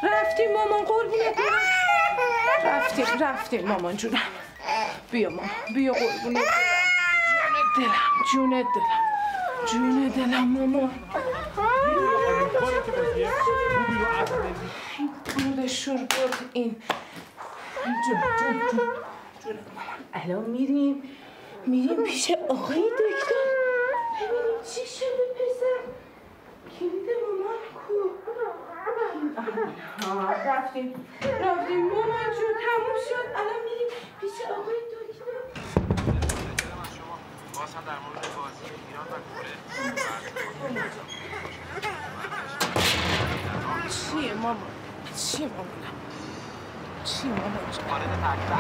رفتیم مامان قربونت برم. رفتیم مامان جونم. بیا مامان بیا قربونت برم. جون دلم مامان. این برد شور برد این. جون مامان. الان میریم پیش آقای دکتر. ببینیم چی شده پسر. کلید مامان کو؟ رفتیم مامان جون تموم شد. الان میریم پیش آقای دکتر. باز هم در مورد بازی ایران و کره چیه مامان جون؟ وارد تحقیق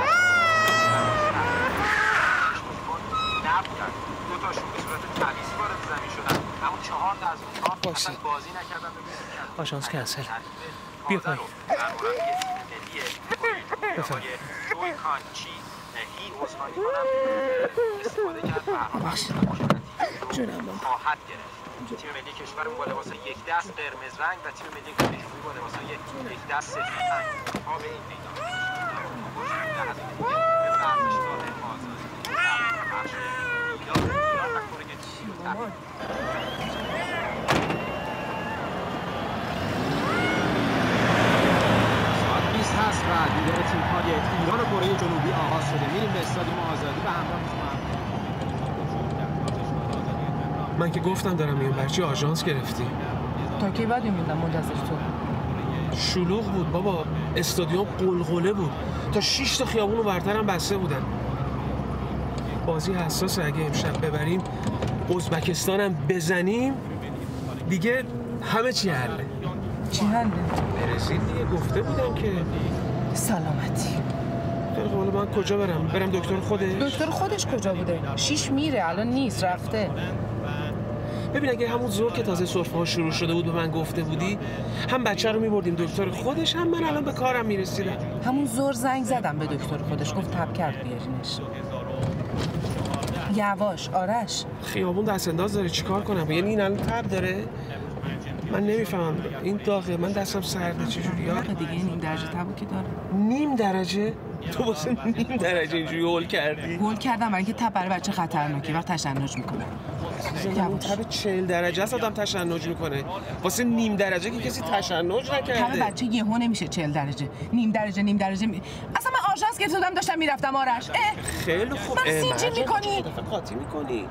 نبودن. دو تاشون به صورت تمیز وارد زمین شدن، اما 4 تا از اونها فقط بازی نکردن. آژانس کنسل. بیا پایین. بفرم. جوی کانچی هی عذرخواهی کنم استفاده کرد و جونم مامان. خواهد گرفت. تیم ملی کشورمون با لباس یک دست قرمز رنگ و تیم ملی کره جنوبی با لباس یک دست سفید رنگ تا به این میدان به ورزشگاه آزادی بخش ایران و کره جنوبی. ساعت 20 هست و دیدار تیم‌های ایران و کره جنوبی آغاز شده. میریم به استادیوم آزادی و همراه من که گفتم دارم میام برچی آژانس گرفتی. تا کی بعد میموندم منتظر تو؟ شلوغ بود بابا، استادیوم قلقله بود. تا 6 تا خیابون ورترم بسته بودن. بازی حساسه، اگه امشب ببریم ازبکستانم بزنیم دیگه همه چی حله. چی حله؟ برزیل دیگه گفته بودم که سلامتی. خیلی حالا من کجا برم دکتر خودش؟ دکتر خودش کجا بوده؟ 6 میره الان نیست رفته. ببین اگه همون ظهر که تازه سرفه ها شروع شده بود به من گفته بودی هم بچه رو میبردیم دکتر خودش هم من الان به کارم میرسیدم. همون ظهر زنگ زدم به دکتر خودش گفت تب کرد بیارینش. یواش آرش. خیابون دست انداز داره چیکار کنم؟ یعنی این الان تب داره؟ من نمیفهمم این داغه، من دستم سرده چجوریه؟ دیگه نیم درجه تبو که داره. نیم درجه؟ تو واسه نیم درجه اینجوری هول کردی؟ هول کردم برای اینکه تب برای بچه خطرناکه وقت تشنج میکنه. همون تب 40 درجه است آدم تشنج میکنه. واسه نیم درجه که کسی تشنج نکرده. تب بچه یهو نمیشه 40 درجه. نیم درجه اصلا من آژانس گرفته بودم داشتم میرفتم آرش. خیلی خوب. من سینجی میکنی؟ دفعه قاطی میکنی.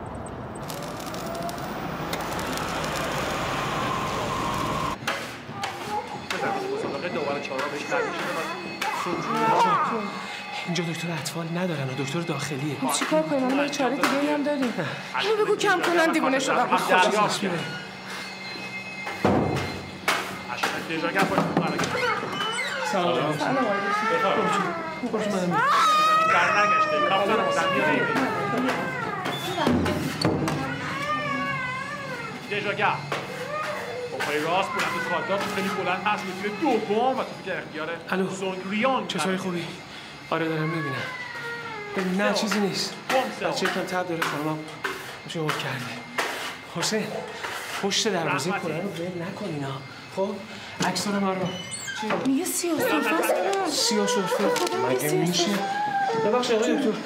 اینجا دکتر اطفال ندارن و دکتر داخلیه. چیکار کنیم؟ ما چاره دیگه هم داریم. اینو بگو کم کنن دیوونه شدم. سلام. دژاگر با پای راست بلند خاطرات خیلی بلند هست میتونه دوم و تو که اختیار سونگریان. چطوری خوبی؟ آره دارم میبینم. ببین نه چیزی نیست. بچه یکم تب داره خانمم میشه هول کرده. حسین پشت دروازه کره رو ول نکنین ها. خب عکس رو مرا. میگه سیاه سرفه است. سیاه سرفه مگه میشه؟ ببخشید آقای دکتر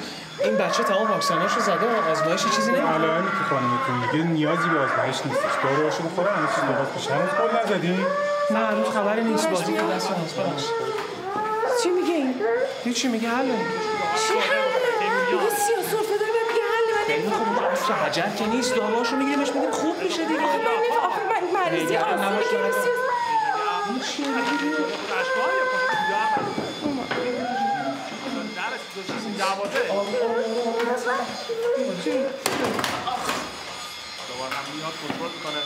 این بچه تمام واکسناشو زده و آزمایش چیزی نمی‌کنه. علائمی که خانمتون میگه نیازی به آزمایش نیستش. داروهاشو بخوره همه چیز درست میشه. هنوز کل نزدین؟ نه هنوز خبری نیست. بازی که دست هست. چی میگه این؟ هیچی میگه حله. چی حله؟ میگه سیاه سرفه داره میگه حله. خیلی خوب چه حجر که نیست. داروهاشو میگیریمش میدیم خوب میشه دیگه. آخه من مریضی آسونه که نیست. چی دوباره هم میاد کنترل میکنه.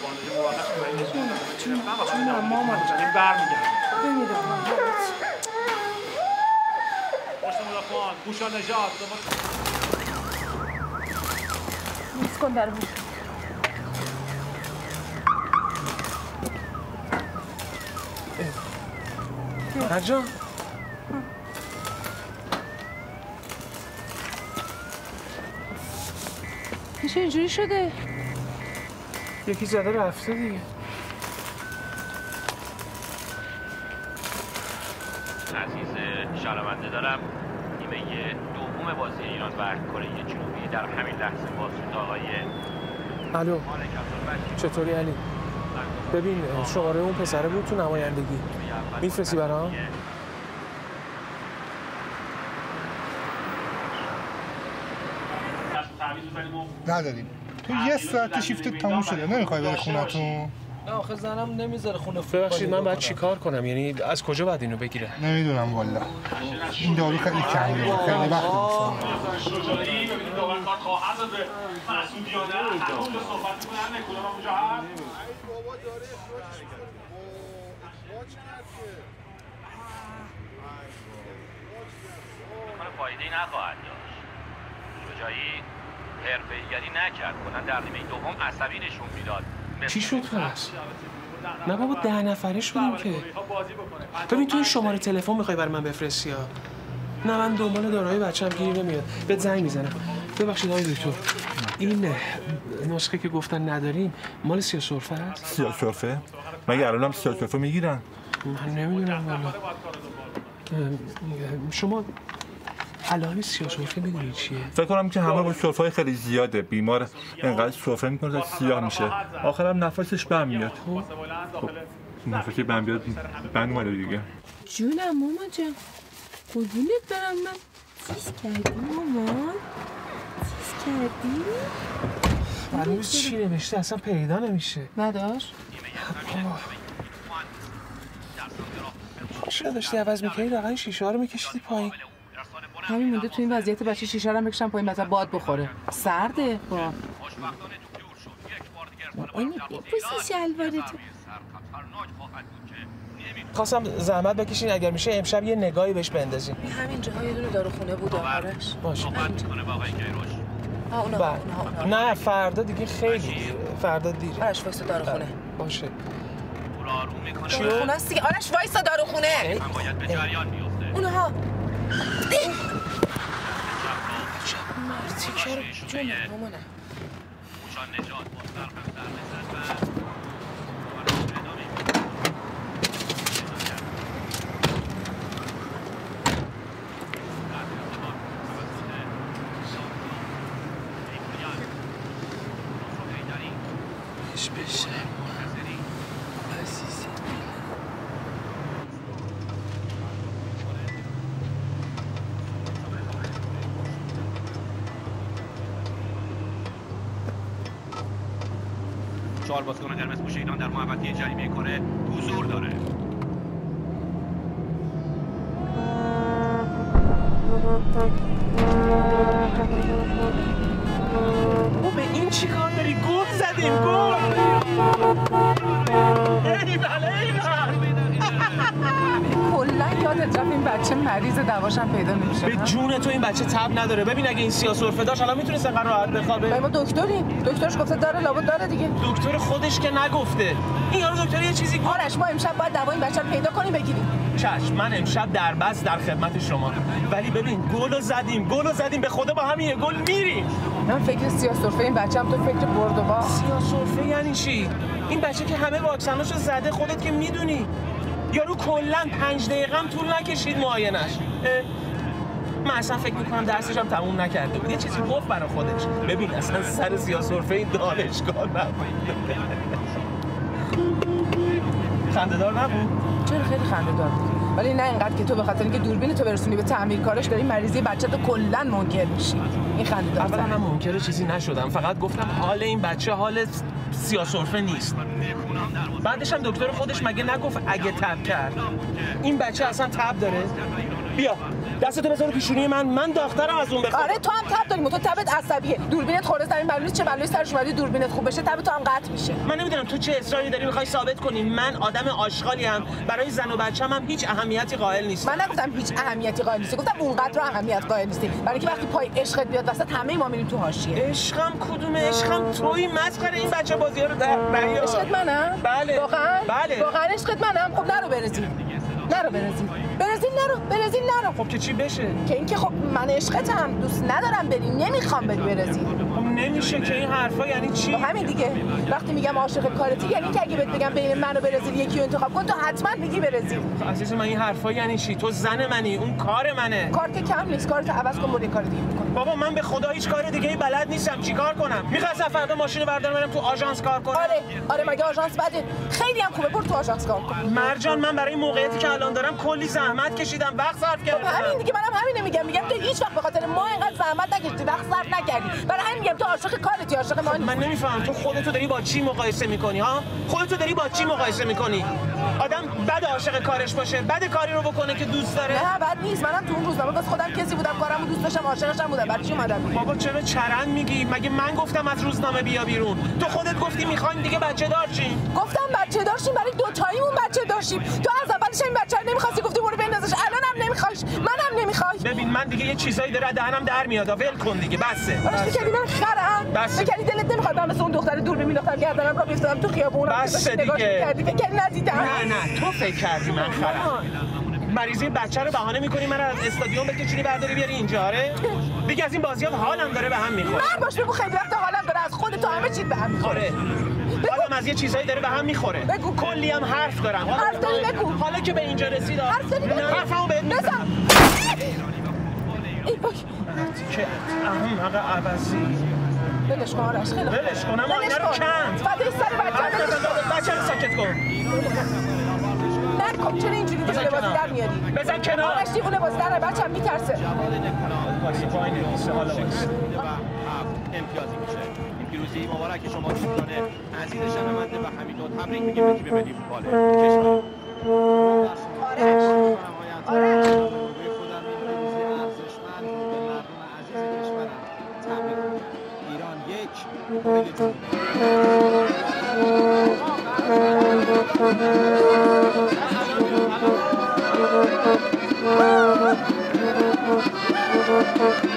باندژ موقت کنه. چون مامان این برمیگرده. نمیدونم. پشت مدافعان گوشا نژاد نیست کن در بود. مرجان میشه اینجوری شده؟ یکی زده رفته دیگه. عزیز شرمنده دارم نیمه دوم بازی ایران و کره جنوبی در همین لحظه بازی آقای الو چطوری علی؟ ببین شماره اون پسره بود تو نمایندگی میفرستی برام؟ نداریم تو یه ساعت شیفتت تموم شده نمیخوای بری خونتون؟ نه آخه زنم نمیذاره خونه. ببخشید من باید چیکار کنم؟ یعنی از کجا باید اینو بگیره؟ نمیدونم والا این دارو خیلی کمیه خیلی وقت شجاعی ببینید داور کارت خواهد داده مسئولیانه همون رو صحبت میکنن کدوم اونجا هست میکنه فایده‌ای نخواهد داشت. شجاعی حرفه‌ایگری نکرد کنن در نیمه دوم عصبی نشون میداد. چی شد پس؟ نه بابا 10 نفره شدیم که. ببین تو این شماره تلفن میخوای برای من بفرستی ها؟ نه من دنبال دارایی بچه‌م گیر نمیاد. بهت زنگ میزنم. ببخشید آقای دکتر. این نسخه که گفتن نداریم مال سیاه‌سرفه است؟ سیاه‌سرفه؟ مگه الانم سیاه‌سرفه میگیرن؟ من نمیدونم والا. شما علائم سیاه‌سرفه میدونید چیه؟ فکر کنم که همه با سرفه‌های خیلی زیاده. بیمار اینقدر سرفه میکنه تا سیاه میشه. آخرم نفسش بند میاد. خب نفسی بند بیاد بند اومده دیگه. جونم ماما جان قربونت برم من چیز کردی مامان؟ چیز کردی؟ معلومه چی نوشته اصلا پیدا نمیشه. نداشت؟ چرا داشتی عوض میکردی رقم شیشه ها رو میکشیدی پایین؟ همین مونده تو این وضعیت بچه شیشه رو هم بکشم پایین مثلا باد بخوره سرده با این پوسی شلوار تو خواستم زحمت بکشین اگر میشه امشب یه نگاهی بهش بندازیم. همینجا یه دونه داروخونه بود آخرش باشه. اونها نه فردا دیگه خیلی فردا دیره. آرش وایسا داروخونه. باشه. داروخونه است دیگه. آرش وایسا داروخونه. من باید به جریان بیفته. اونها مرتی جون مامانم موشان نجات با سرخم در نزد بشه چهار بازیکن قرمزپوش ایران در محوطه جریمه کره حضور داره. به این چی کار داری؟ گل زدیم گل! ای بله ای کلا یادت رفت این بچه مریض دواشم پیدا نمیشه. به جون تو این بچه تب نداره. ببین اگه این سیاه‌سرفه داشت الان میتونست انقدر راحت بخوابه. ما دکتریم. دکترش گفته داره لابد داره دیگه. دکتر خودش که نگفته. این یارو دکتر یه چیزی گفت. آرش ما امشب باید دوای این بچه رو پیدا کنیم بگیریم. چشم من امشب در بس در خدمت شما. ولی ببین گلو زدیم به خدا با همین یه گل میریم. من فکر سیاه‌سرفه این بچه‌م تو فکر برد و باخت. سیاه‌سرفه یعنی چی؟ این بچه که همه واکسناشو زده خودت که میدونی. یارو کلاً 5 دقیقه هم طول نکشید معاینش. من اصلا فکر میکنم درسش هم تموم نکرده بود. یه چیزی گفت برای خودش. ببین اصلا سر سیاه‌سرفه این دانشگاه نبود. خنده‌دار نبود؟ چرا خیلی خنده‌دار بود. ولی نه اینقدر که تو به خاطر اینکه دوربین تو برسونی به تعمیرکارش داری مریضی بچه تو کلاً منکر میشی. این خنده‌دار. اولا من منکر چیزی نشدم. فقط گفتم حال این بچه حال سیاه‌سرفه نیست. بعدش هم دکتر خودش مگه نگفت اگه تب کرد؟ این بچه اصلا تب داره؟ بیا دستتو بذار پیشونی من داغ‌ترم از اون بخوام. آره تو هم تب داری. تو تبت عصبیه. دوربینت خورده سر این بلوز چه بلایی سرش اومده دوربینت خوب بشه تب تو هم قطع میشه. من نمیدونم تو چه اصراری داری میخوای ثابت کنی من آدم آشغالیم برای زن و بچه‌م هم هیچ اهمیتی قائل نیستم. من نگفتم هیچ اهمیتی قائل نیستی. گفتم اونقدر اهمیت قائل نیستی. برای اینکه وقتی پای عشقت بیاد وسط همه ما میریم تو حاشیه. عشقم کدومه؟ عشقم توی مسخره این بچه بازی‌ها رو در نیار. عشقت منم؟ بله. واقعا؟ بله. واقعا عشقت منم؟ خب نرو برسی. نرو برزیل نرو. خب که چی بشه؟ که اینکه خب من عشقتم، دوست ندارم بری، نمیخوام بری برزیل. خب نمیشه که این حرفا یعنی چی؟ همین دیگه. وقتی میگم عاشق کارتی یعنی که اگه بهت بگم بین من و برزیل یکی رو انتخاب کن، تو حتما میگی برزیل. عزیز من این حرفا یعنی چی؟ تو زن منی، اون کار منه. کار که کم نیست، کارت عوض کن، برو کار دیگه بکن. بابا من به خدا هیچ کار دیگه بلد نیستم، چیکار کنم؟ می‌خواستم فردا ماشین رو بردارم برم تو آژانس کار کنم. آره مگه آژانس بده؟ خیلی هم خوبه، برو تو آژانس کار کن. مرجان من برای موقعیتی که الان دارم کلی زحمت کشیدم، وقت صرف کردم. همین دیگه، منم همینو میگم تو هیچ وقت به خاطر ما اینقدر زحمت نکشیدی، وقت صرف نکردی. برای همین میگم تو عاشق کارتی، عاشق ما. من نمیفهمم تو خودتو داری با چی مقایسه میکنی ها؟ خودتو داری با چی مقایسه میکنی؟ آدم بد عاشق کارش باشه، بد کاری رو بکنه که دوست داره. نه بد نیست، منم تو اون روزنامه واسه خودم کسی بودم، کارمو دوست داشتم، عاشقش هم بودم، برای چی اومدم؟ بابا چرا چرند میگی؟ مگه من گفتم از روزنامه بیا بیرون؟ تو خودت گفتی میخوایم دیگه بچه دار شیم. گفتم بچه دار شیم، برای دوتاییمون بچه دار شیم. تو از اولش این بچه رو نمی‌خواستی، گفتی برو بندازش، الانم نمی‌خوایش، منم نمی‌خوای. ببین من دیگه یه چیزایی داره دهنم در میاد، ول کن دیگه، بسه. فکر کردی من خرم؟ بسه. فکر کردی دلت نمی‌خواد من مثل اون دختر دور مینداختم گردنم را بیفتادم تو خیابون؟ بسه دیگه. فکر کردی ندیدم؟ نه تو فکر کردی من خرم. مریضی بچه رو بهانه می‌کنی من از استادیوم بکشونی برداری بیاری اینجا. آره دیگه از این بازی‌ها حالم داره به هم می‌خوره. من باش بگو خیلی وقت حالم داره از خودت تو همه چیز به هم می‌خوره. حالم از یه چیزایی داره به هم می‌خوره. بگو. کلی هم حرف دارم. حرف داری بگو. حالا که به اینجا رسید حرف داری بگو. حرفمو بهت میزنم. ای باک که احمق عوضی. ولش کن آرش، خیلی ولش کن، اما اینا رو کند. فدای سر بچه رو ساکت کن. نکن، چرا اینجوری دیوونه بازی در میاری؟ بزن کنار. آرش دیوونه بازی در بچه هم میترسه. واسه پایین نیست، حالا واسه. امتیازی میشه. این پیروزی مبارک شما دوستان عزیز شنونده و همینطور تبریک میگیم به تیم ملی فوتبال کشور. آرش خودم این پیروزی ارزشمند به مردم عزیز کشورم تبریک میگم. ایران 1 آره